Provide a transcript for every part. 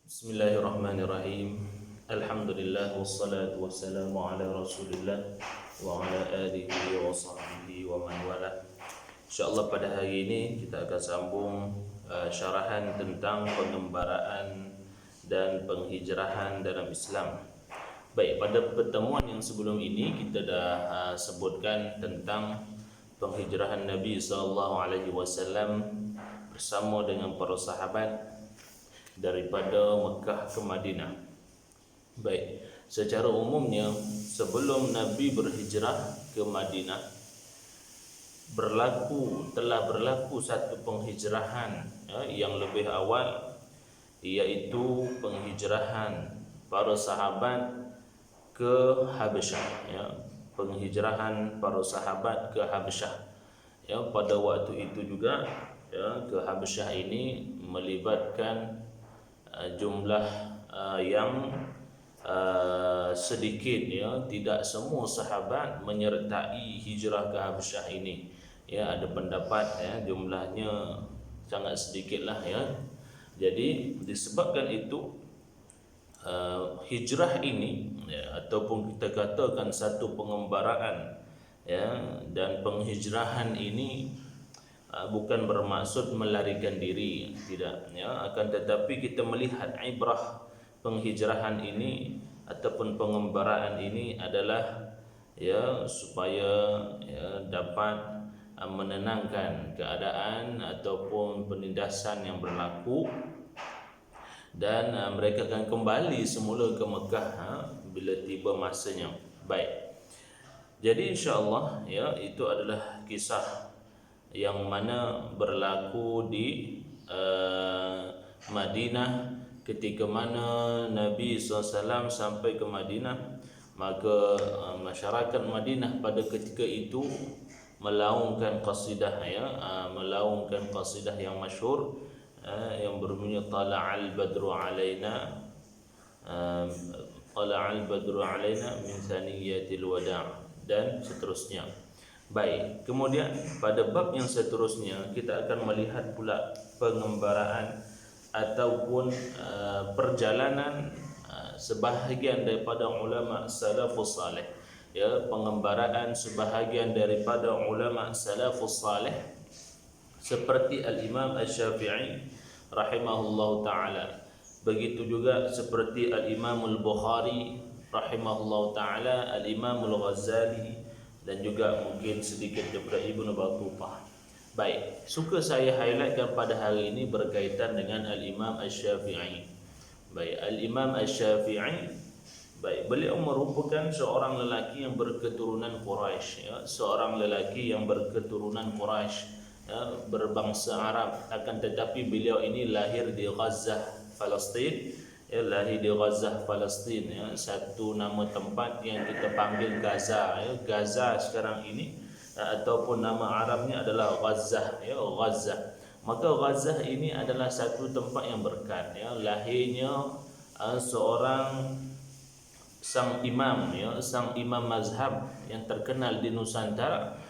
Bismillahirrahmanirrahim. Alhamdulillah wassalatu wassalamu ala Rasulillah wa ala alihi wa sahbihi wa man wala. Insyaallah pada hari ini kita akan sambung syarahan tentang pengembaraan dan penghijrahan dalam Islam. Baik, pada pertemuan yang sebelum ini kita dah sebutkan tentang penghijrahan Nabi sallallahu alaihi wasallam bersama dengan para sahabat daripada Mekah ke Madinah. Baik, secara umumnya sebelum Nabi berhijrah ke Madinah telah berlaku satu penghijrahan yang lebih awal, iaitu penghijrahan para sahabat ke Habasyah, penghijrahan para sahabat ke Habasyah. Pada waktu itu juga ke Habasyah ini melibatkan jumlah yang sedikit, tidak semua sahabat menyertai hijrah ke Habasyah ini. Ada pendapat jumlahnya sangat sedikitlah. Jadi disebabkan itu hijrah ini ataupun kita katakan satu pengembaraan dan penghijrahan ini bukan bermaksud melarikan diri, tidak, akan tetapi kita melihat ibrah penghijrahan ini ataupun pengembaraan ini adalah supaya dapat menenangkan keadaan ataupun penindasan yang berlaku, dan mereka akan kembali semula ke Mekah bila tiba masanya. Baik, jadi insya-Allah itu adalah kisah yang mana berlaku di Madinah ketika mana Nabi SAW sampai ke Madinah. Maka masyarakat Madinah pada ketika itu melaungkan qasidah, melaungkan qasidah yang masyhur yang berbunyi tala'al badru alaina, tala'al badru alaina min thaniyatil wada' dan seterusnya. Baik, kemudian pada bab yang seterusnya kita akan melihat pula pengembaraan ataupun perjalanan sebahagian daripada ulama salafus salih, pengembaraan sebahagian daripada ulama salafus salih seperti al-Imam Asy-Syafi'i rahimahullahu taala. Begitu juga seperti al-Imam Al-Bukhari rahimahullahu taala, al-Imam Al-Ghazali, dan juga mungkin sedikit daripada Ibnu Battutah. Baik, suka saya highlightkan pada hari ini berkaitan dengan Al-Imam Asy-Syafi'i. Baik, Al-Imam Asy-Syafi'i, baik, beliau merupakan seorang lelaki yang berketurunan Quraisy, seorang lelaki yang berketurunan Quraisy, berbangsa Arab. Akan tetapi beliau ini lahir di Gaza, Palestin. Lahir di Gaza, Palestin, satu nama tempat yang kita panggil Gaza. Gaza sekarang ini ataupun nama Arabnya adalah Gaza, Gaza. Maka Gaza ini adalah satu tempat yang berkat, lahirnya seorang sang imam mazhab yang terkenal di Nusantara,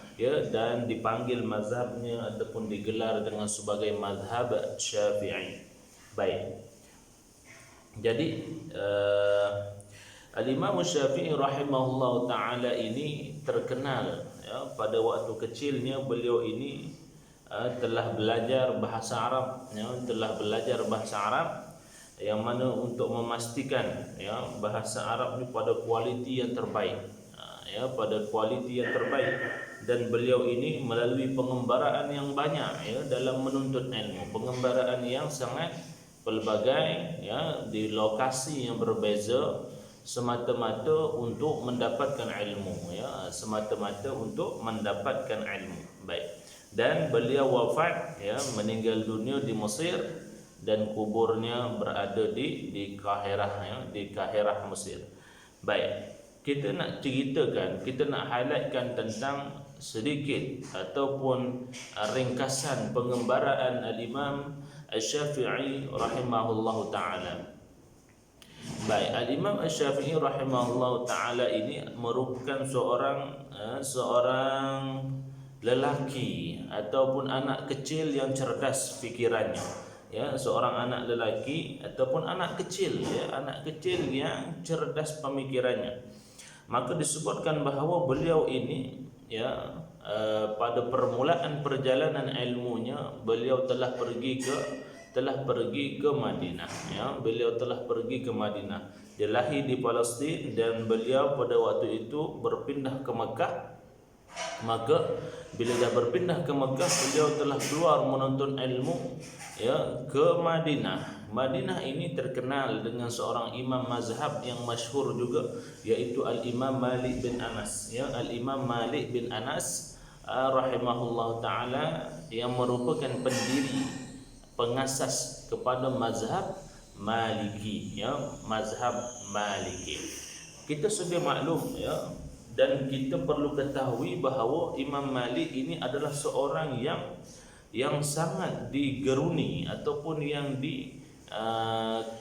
dan dipanggil mazhabnya ataupun digelar dengan sebagai mazhab Syafi'i. Baik, jadi Al-Imam Syafi'i rahimahullah ta'ala ini terkenal, pada waktu kecilnya beliau ini telah belajar bahasa Arab, yang mana untuk memastikan bahasa Arab ini pada kualiti yang terbaik, dan beliau ini melalui pengembaraan yang banyak dalam menuntut ilmu, pengembaraan yang sangat pelbagai di lokasi yang berbeza, semata-mata untuk mendapatkan ilmu, Baik, dan beliau wafat, meninggal dunia di Mesir, dan kuburnya berada di Kahirah, Mesir. Baik, kita nak highlightkan tentang sedikit ataupun ringkasan pengembaraan Al-Imam Asy-Syafi'i rahimahullahu ta'ala. Baik, Al-Imam Asy-Syafi'i rahimahullahu ta'ala ini merupakan seorang lelaki ataupun anak kecil yang cerdas fikirannya, ya, seorang anak lelaki ataupun anak kecil, ya, anak kecil yang cerdas pemikirannya. Maka disebutkan bahawa beliau ini, ya, pada permulaan perjalanan ilmunya beliau telah pergi ke Madinah, ya, beliau telah pergi ke Madinah. Dia lahir di Palestin dan beliau pada waktu itu berpindah ke Mekah. Maka bila dah berpindah ke Mekah, beliau telah keluar menuntut ilmu, ya, ke Madinah. Madinah ini terkenal dengan seorang imam mazhab yang masyhur juga, yaitu Al-Imam Malik bin Anas, ya, Al-Imam Malik bin Anas rahimahullah taala, yang merupakan pendiri pengasas kepada mazhab Maliki, ya, mazhab Maliki. Kita sudah maklum, ya, dan kita perlu ketahui bahawa Imam Malik ini adalah seorang yang sangat digeruni ataupun yang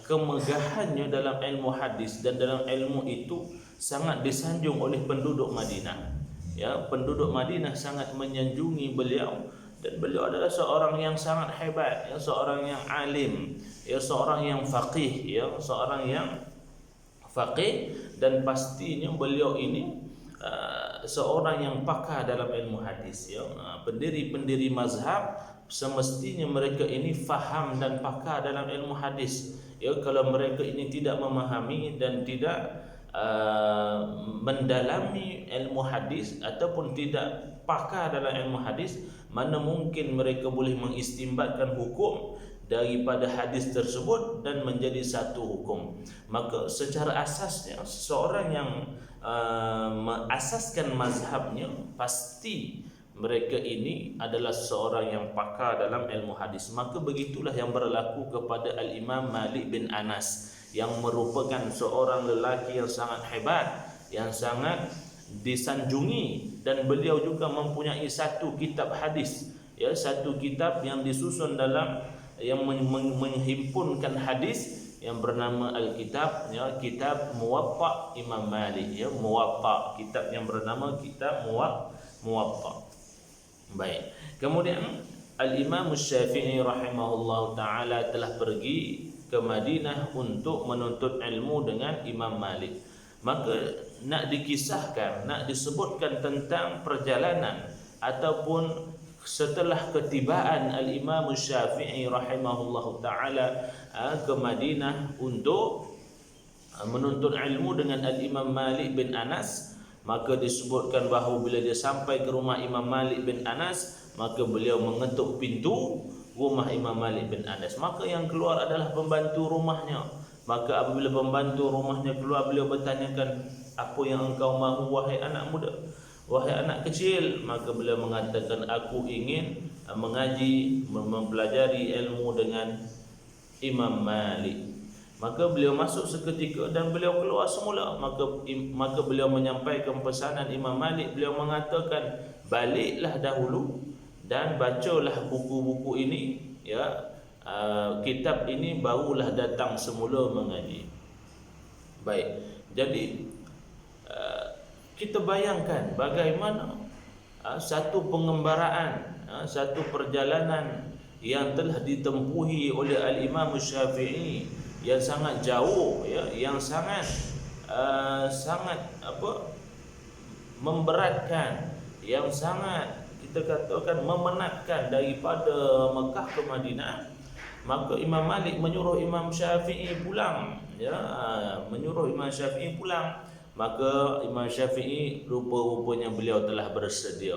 kemegahannya dalam ilmu hadis dan dalam ilmu itu sangat disanjung oleh penduduk Madinah. Ya, penduduk Madinah sangat menyanjungi beliau, dan beliau adalah seorang yang sangat hebat, ya, seorang yang alim, ya, seorang yang faqih, ya, seorang yang faqih, dan pastinya beliau ini seorang yang pakar dalam ilmu hadis, ya. Pendiri-pendiri mazhab semestinya mereka ini faham dan pakar dalam ilmu hadis, ya. Kalau mereka ini tidak memahami dan tidak mendalami ilmu hadis ataupun tidak pakar dalam ilmu hadis, mana mungkin mereka boleh mengistimbatkan hukum daripada hadis tersebut dan menjadi satu hukum. Maka secara asasnya seseorang yang mengasaskan mazhabnya, pasti mereka ini adalah seorang yang pakar dalam ilmu hadis. Maka begitulah yang berlaku kepada Al-Imam Malik bin Anas, yang merupakan seorang lelaki yang sangat hebat, yang sangat disanjungi, dan beliau juga mempunyai satu kitab hadis, ya, satu kitab yang disusun dalam yang menghimpunkan hadis yang bernama Al-Kitab, ya, Kitab Muwatta Imam Malik, ya, Muwatta, kitab yang bernama Kitab Muwatta. Baik. Kemudian Al-Imam Syafi'i rahimahullah taala telah pergi ke Madinah untuk menuntut ilmu dengan Imam Malik. Maka nak dikisahkan, nak disebutkan tentang perjalanan ataupun setelah ketibaan Al-Imam Syafi'i rahimahullahu taala ke Madinah untuk menuntut ilmu dengan Al-Imam Malik bin Anas, maka disebutkan bahawa bila dia sampai ke rumah Imam Malik bin Anas, maka beliau mengetuk pintu rumah Imam Malik bin Anas. Maka yang keluar adalah pembantu rumahnya. Maka apabila pembantu rumahnya keluar, beliau bertanyakan, "Apa yang engkau mahu wahai anak muda, wahai anak kecil?" Maka beliau mengatakan, "Aku ingin mengaji, mempelajari ilmu dengan Imam Malik." Maka beliau masuk seketika dan beliau keluar semula. Maka beliau menyampaikan pesanan Imam Malik. Beliau mengatakan, "Baliklah dahulu dan bacalah buku-buku ini, ya, kitab ini barulah datang semula mengaji." Baik. Jadi kita bayangkan bagaimana satu pengembaraan, satu perjalanan yang telah ditempuhi oleh Al-Imam Syafi'i, yang sangat jauh, ya, yang sangat memberatkan, yang sangat kita katakan memenatkan daripada Mekah ke Madinah. Maka Imam Malik menyuruh Imam Syafi'i pulang, ya, menyuruh Imam Syafi'i pulang. Maka Imam Syafi'i rupa-rupanya beliau telah bersedia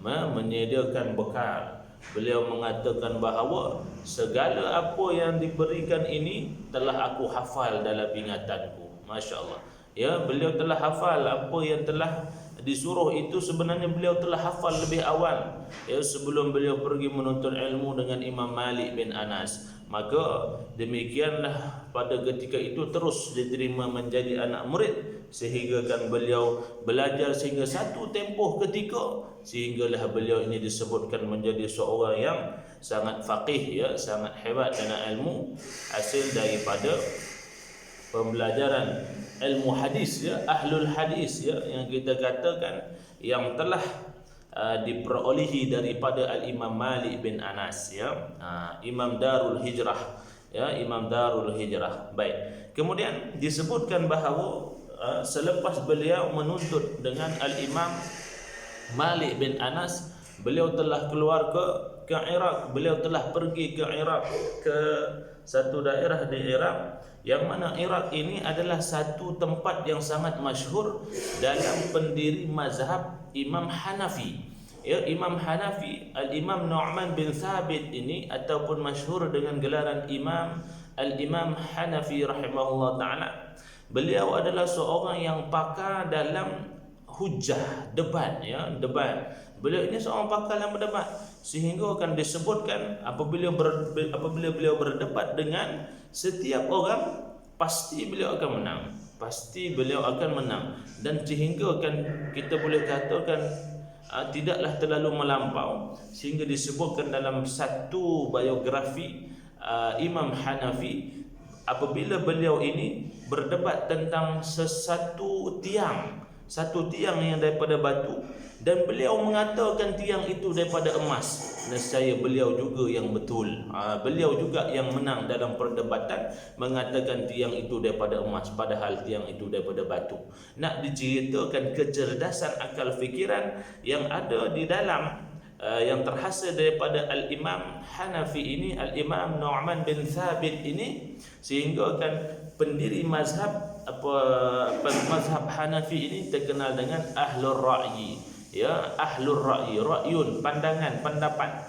menyediakan bekal. Beliau mengatakan bahawa segala apa yang diberikan ini telah aku hafal dalam ingatanku. Masya Allah, ya, beliau telah hafal apa yang telah disuruh itu. Sebenarnya beliau telah hafal lebih awal, ya, sebelum beliau pergi menuntut ilmu dengan Imam Malik bin Anas. Maka demikianlah pada ketika itu terus diterima menjadi anak murid, sehingga kan beliau belajar sehingga satu tempoh ketika, sehinggalah beliau ini disebutkan menjadi seorang yang sangat faqih, ya, sangat hebat dalam ilmu, hasil daripada pembelajaran ilmu hadis, ya, ahlul hadis, ya, yang kita katakan yang telah diperolehi daripada Al-Imam Malik bin Anas, ya. Imam Darul Hijrah, ya, Imam Darul Hijrah. Baik. Kemudian disebutkan bahawa selepas beliau menuntut dengan Al-Imam Malik bin Anas, beliau telah keluar ke Iraq, beliau telah pergi ke Iraq, ke satu daerah di Iraq, yang mana Iraq ini adalah satu tempat yang sangat masyhur dalam pendiri mazhab Imam Hanafi. Ya, Imam Hanafi, Al-Imam Nu'man bin Thabit ini, ataupun masyhur dengan gelaran Al-Imam Hanafi rahimahullah ta'ala. Beliau adalah seorang yang pakar dalam hujah, debat, ya, debat. Beliau ini seorang pakar dalam berdebat, sehingga akan disebutkan apabila beliau berdebat dengan setiap orang, pasti beliau akan menang, pasti beliau akan menang. Dan sehingga akan kita boleh katakan tidaklah terlalu melampau, sehingga disebutkan dalam satu biografi Imam Hanafi, apabila beliau ini berdebat tentang satu tiang yang daripada batu, dan beliau mengatakan tiang itu daripada emas, nescaya beliau juga yang betul, beliau juga yang menang dalam perdebatan, mengatakan tiang itu daripada emas padahal tiang itu daripada batu. Nak diceritakan kecerdasan akal fikiran yang ada di dalam yang terhasil daripada Al-Imam Hanafi ini, Al-Imam Nu'man bin Thabit ini, sehingga kan pendiri mazhab mazhab Hanafi ini terkenal dengan Ahlul Ra'yi, ya, Ahlul Ra'yi, ra'yun, pandangan, pendapat.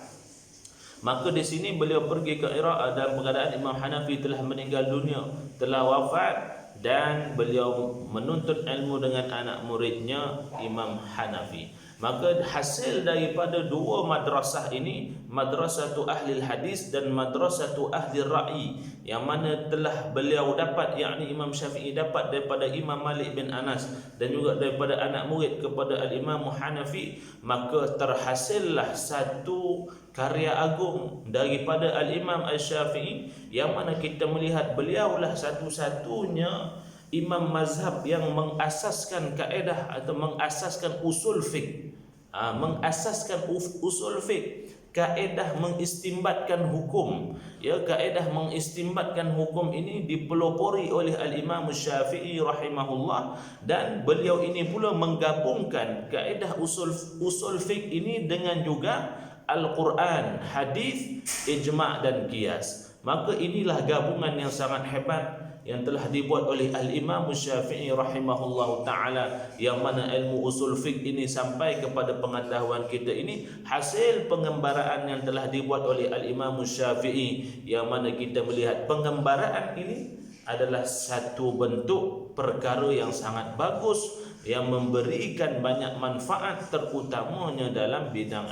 Maka di sini beliau pergi ke Iraq dalam keadaan Imam Hanafi telah meninggal dunia, telah wafat, dan beliau menuntut ilmu dengan anak muridnya Imam Hanafi. Maka hasil daripada dua madrasah ini, madrasatu ahli hadis dan madrasatu ahli ra'yi, yang mana telah beliau dapat, yakni Imam Syafi'i dapat daripada Imam Malik bin Anas dan juga daripada anak murid kepada Al-Imam Hanafi, maka terhasillah satu karya agung daripada Al-Imam Al-Syafi'i, yang mana kita melihat beliaulah satu-satunya imam mazhab yang mengasaskan kaedah atau mengasaskan usul fiqh, mengasaskan usul fiqh, kaedah mengistimbatkan hukum. Ya, kaedah mengistimbatkan hukum ini dipelopori oleh Al-Imam Syafi'i rahimahullah, dan beliau ini pula menggabungkan kaedah usul fiqh ini dengan juga Al-Quran, hadis, ijma' dan qiyas. Maka inilah gabungan yang sangat hebat yang telah dibuat oleh Al-Imam Syafi'i rahimahullahu ta'ala, yang mana ilmu usul fiqh ini sampai kepada pengetahuan kita ini hasil pengembaraan yang telah dibuat oleh Al-Imam Syafi'i, yang mana kita melihat pengembaraan ini adalah satu bentuk perkara yang sangat bagus, yang memberikan banyak manfaat, terutamanya dalam bidang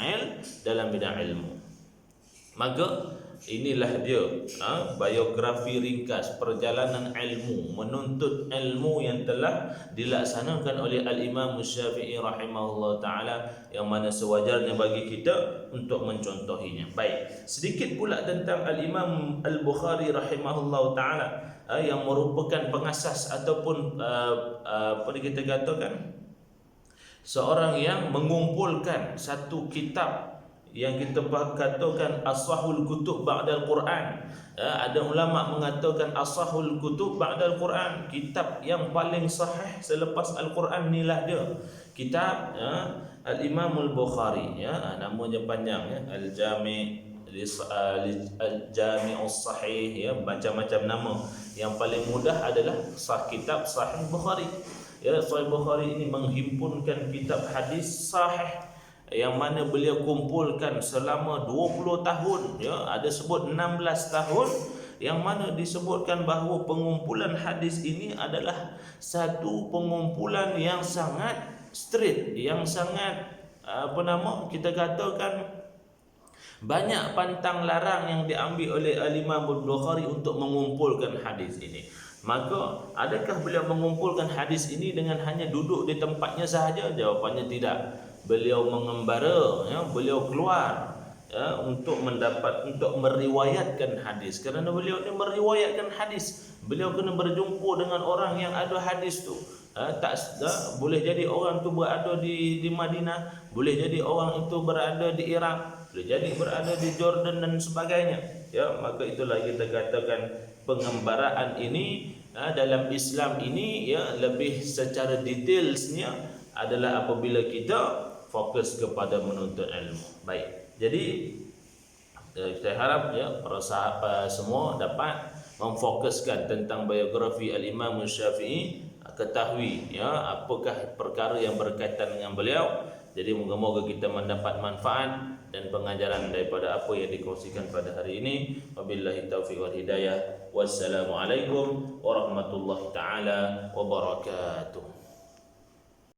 ilmu. Maka inilah dia biografi ringkas perjalanan ilmu, menuntut ilmu yang telah dilaksanakan oleh Al-Imam Syafi'i rahimahullah ta'ala, yang mana sewajarnya bagi kita untuk mencontohinya. Baik, sedikit pula tentang Al-Imam Al-Bukhari rahimahullah ta'ala, yang merupakan pengasas ataupun apa kita katakan, seorang yang mengumpulkan satu kitab yang kita katakan asahul kutub ba'dal Quran. Ada ulama mengatakan asahul kutub ba'dal Quran, kitab yang paling sahih selepas Al-Quran inilah dia, kitab Al-Imam Al-Bukhari, ya, namanya panjang, ya, Al-Jami' Al-Jami'us Sahih, ya, macam-macam nama. Yang paling mudah adalah kitab Sahih Bukhari. Ya, Sahih Bukhari ini menghimpunkan kitab hadis sahih yang mana beliau kumpulkan selama 20 tahun, ya, ada sebut 16 tahun, yang mana disebutkan bahawa pengumpulan hadis ini adalah satu pengumpulan yang sangat straight, yang sangat kita katakan banyak pantang larang yang diambil oleh Al-Imam Bukhari untuk mengumpulkan hadis ini. Maka adakah beliau mengumpulkan hadis ini dengan hanya duduk di tempatnya sahaja? Jawapannya tidak. Beliau mengembara, ya, beliau keluar, ya, untuk meriwayatkan hadis. Kerana beliau ini meriwayatkan hadis, beliau kena berjumpa dengan orang yang ada hadis tu, boleh jadi orang itu berada di Madinah, boleh jadi orang itu berada di Iraq, boleh jadi berada di Jordan dan sebagainya. Ya, maka itulah kita katakan pengembaraan ini dalam Islam ini ya lebih secara detailsnya adalah apabila kita fokus kepada menuntut ilmu. Baik. Jadi saya harap ya para sahabat semua dapat memfokuskan tentang biografi Al-Imam Syafi'i, ketahui ya apakah perkara yang berkaitan dengan beliau. Jadi moga-moga kita mendapat manfaat dan pengajaran daripada apa yang dikongsikan pada hari ini. Wabillahi taufiq wal hidayah. Wassalamualaikum warahmatullahi taala wabarakatuh.